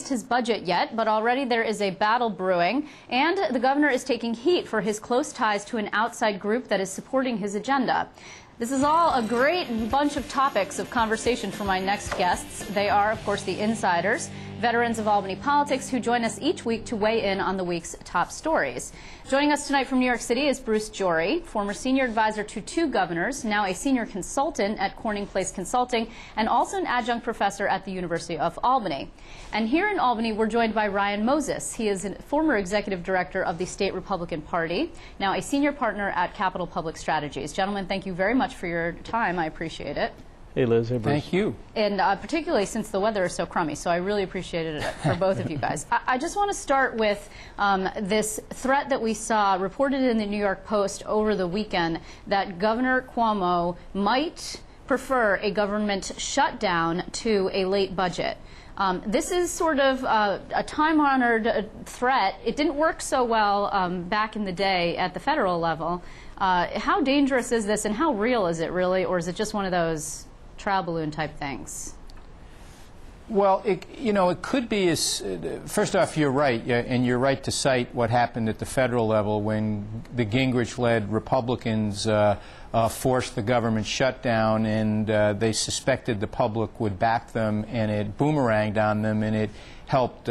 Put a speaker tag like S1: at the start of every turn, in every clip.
S1: his budget yet, but already there is a battle brewing, and the governor is taking heat for his close ties to an outside group that is supporting his agenda. This is all a great bunch of topics of conversation for my next guests. They are, of course, the insiders, veterans of Albany politics who join us each week to weigh in on the week's top stories. Joining us tonight from New York City is Bruce Jory, former senior advisor to 2 governors, now a senior consultant at Corning Place Consulting, and also an adjunct professor at the University of Albany. And here in Albany, we're joined by Ryan Moses. He is a former executive director of the state Republican Party, now a senior partner at Capital Public Strategies. Gentlemen, thank you very much for your time. I appreciate it.
S2: Hey, Liz. Hey, Bruce.
S3: Thank you.
S1: And particularly since the weather is so crummy, so I really appreciated it for both of you guys. I just want to start with this threat that we saw reported in the New York Post over the weekend that Governor Cuomo might prefer a government shutdown to a late budget. This is sort of a time-honored threat. It didn't work so well back in the day at the federal level. How dangerous is this, and how real is it really, or is it just one of those trial balloon type things?
S3: Well, it could be as, first off, you're right, and you're right to cite what happened at the federal level when the Gingrich-led Republicans forced the government shutdown, and they suspected the public would back them, and it boomeranged on them, and it helped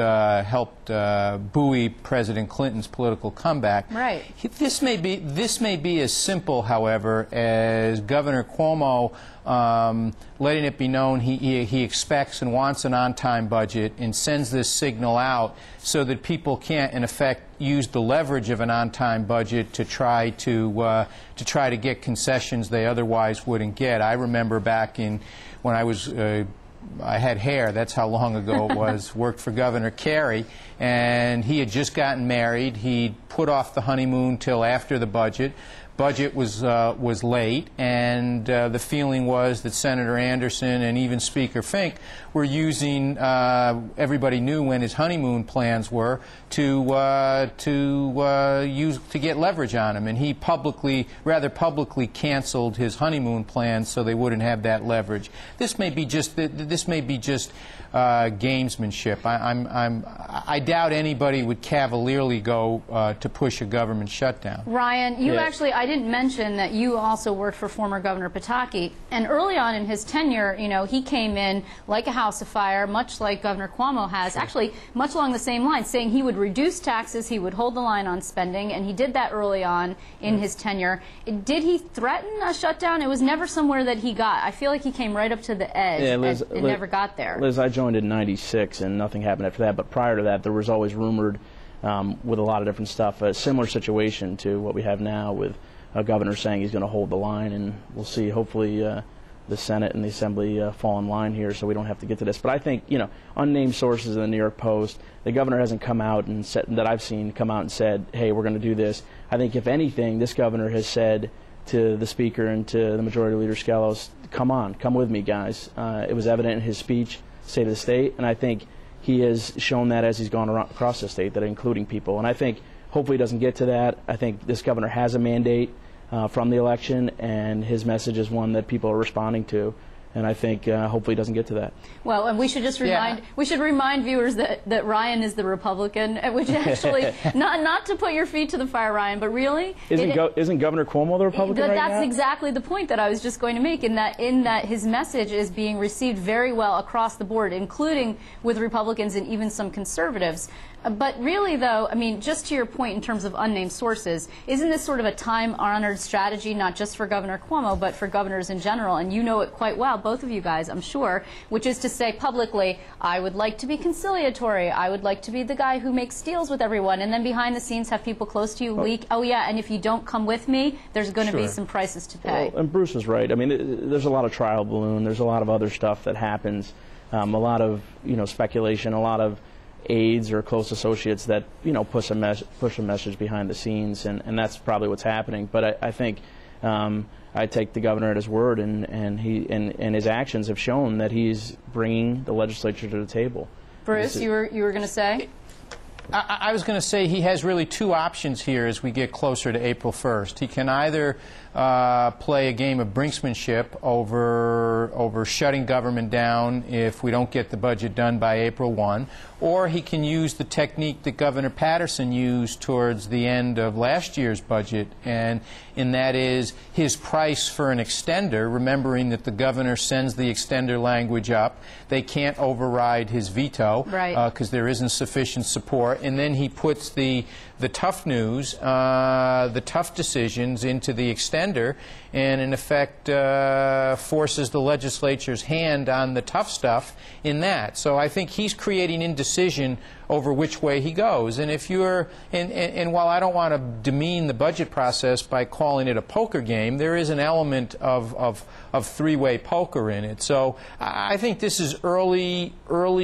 S3: buoy President Clinton's political comeback.
S1: Right.
S3: This may be as simple, however, as Governor Cuomo letting it be known he expects and wants an on-time budget and sends this signal out so that people can't, in effect, use the leverage of an on-time budget to try to get concessions they otherwise wouldn't get. I remember back when I had hair, that's how long ago it was, worked for Governor Carey, and he had just gotten married. He put off the honeymoon till after the budget. Budget was late, and the feeling was that Senator Anderson and even Speaker Fink were using, everybody knew when his honeymoon plans were, to get leverage on him, and he rather publicly canceled his honeymoon plans so they wouldn't have that leverage. This may be just gamesmanship. I doubt anybody would cavalierly go to push a government shutdown.
S1: Ryan, you actually, I didn't mention that you also worked for former Governor Pataki, and early on in his tenure, he came in like a house of fire, much like Governor Cuomo has, actually much along the same lines, saying he would reduce taxes, he would hold the line on spending, and he did that early on in his tenure. Did he threaten a shutdown? It was never somewhere that he got. I feel like he came right up to the edge and never got there.
S2: Liz, I joined in '96 and nothing happened after that, but prior to that there was always rumored with a lot of different stuff, a similar situation to what we have now with a governor saying he's going to hold the line, and we'll see, hopefully the Senate and the Assembly fall in line here so we don't have to get to this. But I think, unnamed sources in the New York Post, the governor hasn't come out and said, that I've seen come out and said, hey, we're going to do this. I think if anything, this governor has said to the Speaker and to the Majority Leader Skelos, come with me, guys. It was evident in his speech, State of the State, and I think he has shown that as he's gone across the state, that including people. And I think hopefully he doesn't get to that. I think this governor has a mandate from the election, and his message is one that people are responding to. And I think hopefully he doesn't get to that.
S1: Well, and we should just remind viewers that Ryan is the Republican, which actually not to put your feet to the fire, Ryan, but really
S2: isn't Governor Cuomo the Republican right now?
S1: That's exactly the point that I was just going to make. In that his message is being received very well across the board, including with Republicans and even some conservatives. But really, though, I mean, just to your point in terms of unnamed sources, isn't this sort of a time-honored strategy, not just for Governor Cuomo, but for governors in general? And you know it quite well, both of you guys, I'm sure, which is to say publicly, I would like to be conciliatory, I would like to be the guy who makes deals with everyone, and then behind the scenes have people close to you leak, oh yeah, and if you don't come with me, there's going to be some prices to pay.
S2: Well, and Bruce is right. I mean, there's a lot of trial balloon, there's a lot of other stuff that happens, a lot of, speculation, a lot of aides or close associates that push a message behind the scenes, and that's probably what's happening. But I think I take the governor at his word, and his actions have shown that he's bringing the legislature to the table.
S1: Bruce, you were going to say?
S3: I was going to say he has really two options here as we get closer to April 1st. He can either play a game of brinksmanship over shutting government down if we don't get the budget done by April 1, or he can use the technique that Governor Patterson used towards the end of last year's budget, and that is his price for an extender, remembering that the governor sends the extender language up. They can't override his veto because there isn't sufficient support, and then he puts the tough news, the tough decisions into the extender, and in effect forces the legislature's hand on the tough stuff in that. So I think he's creating indecision over which way he goes. And if you're, and while I don't want to demean the budget process by calling it a poker game, there is an element of three-way poker in it. So I think this is early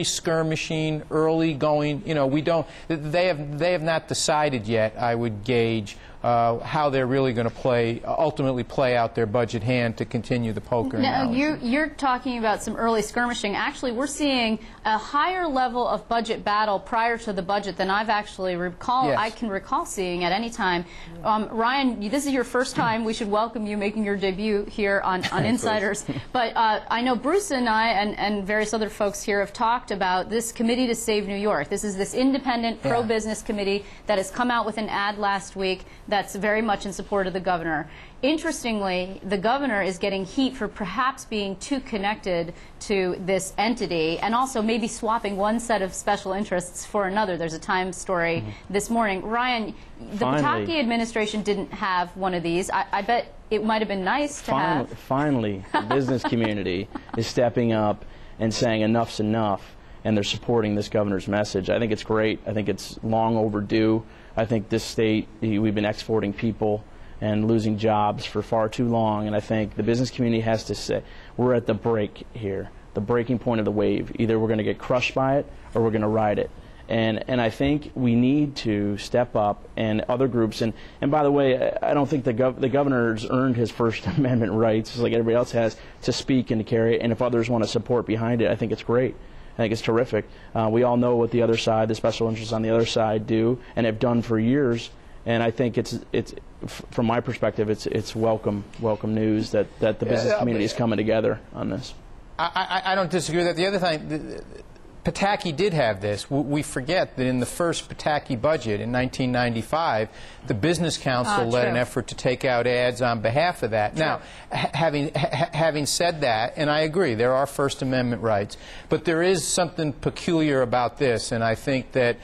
S3: skirmishing, early going. You know, they have not decided yet, I would gauge, how they're really going to ultimately play out their budget hand to continue the poker analogy.
S1: Now, you're talking about some early skirmishing. Actually, we're seeing a higher level of budget battle prior to the budget than I've actually I can recall seeing at any time. Ryan, this is your first time. We should welcome you making your debut here on Insiders. But I know Bruce and I and various other folks here have talked about this Committee to Save New York. This is this independent pro-business committee that has come out with an ad last week that's very much in support of the governor. Interestingly, the governor is getting heat for perhaps being too connected to this entity and also maybe swapping one set of special interests for another. There's a Times story this morning. Ryan, the Pataki administration didn't have one of these. I bet it might have been nice to have.
S2: Finally, the business community is stepping up and saying enough's enough, and they're supporting this governor's message. I think it's great. I think it's long overdue. I think this state, we've been exporting people and losing jobs for far too long, and I think the business community has to say, we're at the break here, the breaking point of the wave. Either we're going to get crushed by it or we're going to ride it. And I think we need to step up, and other groups, and by the way, I don't think the governor's earned his First Amendment rights, like everybody else has, to speak and to carry it, and if others want to support behind it, I think it's great. I think it's terrific. We all know what the other side, the special interests on the other side do and have done for years, and I think it's from my perspective, it's welcome news that the business community is coming together on this.
S3: I don't disagree with that. The other thing, Pataki did have this. We forget that in the first Pataki budget in 1995, the Business Council led an effort to take out ads on behalf of that. Now, having said that, and I agree, there are First Amendment rights, but there is something peculiar about this, and I think that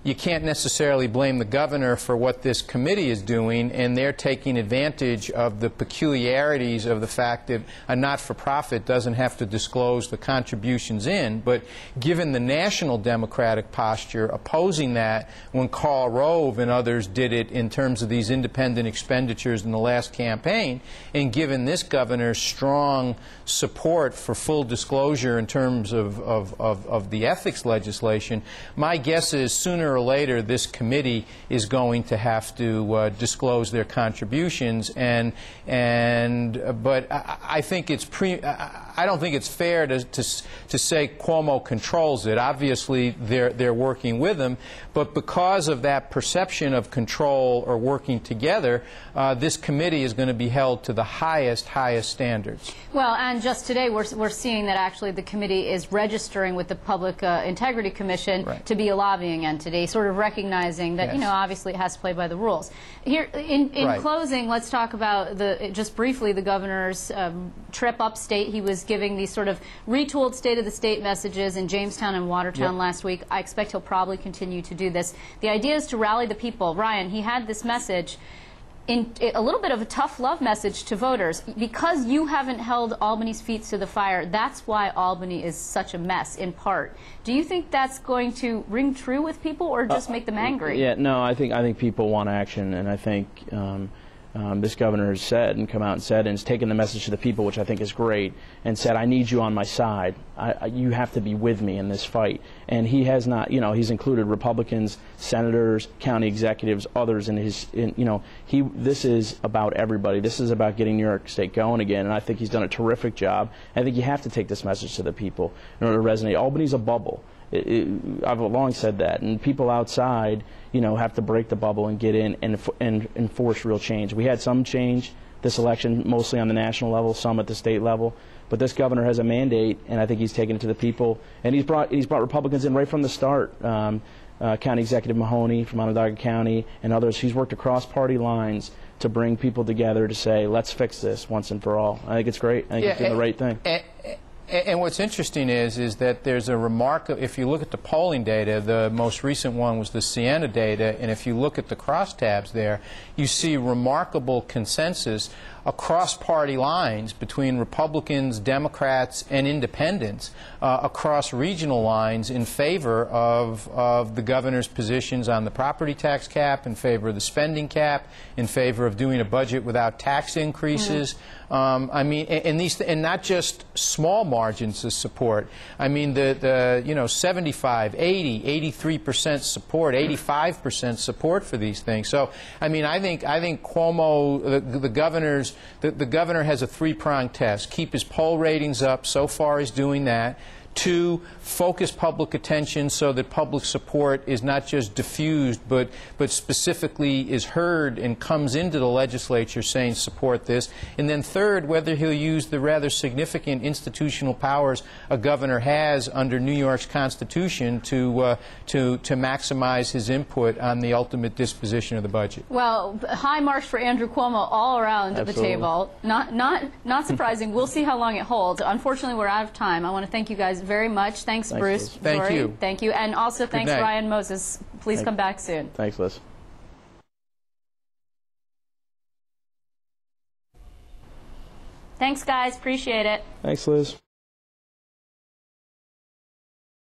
S3: you can't necessarily blame the governor for what this committee is doing, and they're taking advantage of the peculiarities of the fact that a not-for-profit doesn't have to disclose the contributions in, but given the national Democratic posture opposing that when Karl Rove and others did it in terms of these independent expenditures in the last campaign, and given this governor's strong support for full disclosure in terms of the ethics legislation, my guess is sooner or later this committee is going to have to disclose their contributions, but I think it's I don't think it's fair to say Cuomo controls it. Obviously, they're working with him, but because of that perception of control or working together, this committee is going to be held to the highest standards.
S1: Well, and just today we're seeing that actually the committee is registering with the Public Integrity Commission to be a lobbying entity, sort of recognizing that, you know, obviously it has to play by the rules. Here, in closing, let's talk about just briefly the governor's trip upstate. He was giving these sort of retooled State of the State messages in Jamestown and Watertown last week. I expect he'll probably continue to do this. The idea is to rally the people. Ryan, he had this message, in a little bit of a tough love message to voters. Because you haven't held Albany's feet to the fire, that's why Albany is such a mess, in part. Do you think that's going to ring true with people or just make them angry?
S2: Yeah, no, I think people want action, and I think this governor has said and come out and said and has taken the message to the people, which I think is great, and said, I need you on my side. You have to be with me in this fight. And he has not, you know, he's included Republicans, senators, county executives, others in his, this is about everybody. This is about getting New York State going again, and I think he's done a terrific job. I think you have to take this message to the people in order to resonate. Albany's a bubble. I've long said that, and people outside, you know, have to break the bubble and get in and enforce real change. We had some change this election, mostly on the national level, some at the state level. But this governor has a mandate, and I think he's taken it to the people. And he's brought Republicans in right from the start. County Executive Mahoney from Onondaga County and others. He's worked across party lines to bring people together to say, let's fix this once and for all. I think it's great. I think he's doing the right thing.
S3: And what's interesting is that there's a remarkable, if you look at the polling data, the most recent one was the Siena data, and if you look at the crosstabs there, you see remarkable consensus across party lines between Republicans, Democrats, and independents, across regional lines in favor of the governor's positions on the property tax cap, in favor of the spending cap, in favor of doing a budget without tax increases. I mean, and not just small margins of support. I mean, you know, 75, 80, 83% support, 85% support for these things. So, I mean, I think Cuomo, the governor has a three-pronged test: keep his poll ratings up. So far, he's doing that. 2, focus public attention so that public support is not just diffused, but specifically is heard and comes into the legislature saying support this. And then 3rd, whether he'll use the rather significant institutional powers a governor has under New York's Constitution to maximize his input on the ultimate disposition of the budget.
S1: Well, high marks for Andrew Cuomo all around the table. Not surprising. We'll see how long it holds. Unfortunately, we're out of time. I want to thank you guys very much. Thanks, Bruce.
S2: Liz.
S3: Thank you.
S1: Thank you. And also thanks,
S3: night.
S1: Ryan Moses. Please come back soon.
S2: Thanks, Liz.
S1: Thanks, guys. Appreciate it.
S2: Thanks, Liz.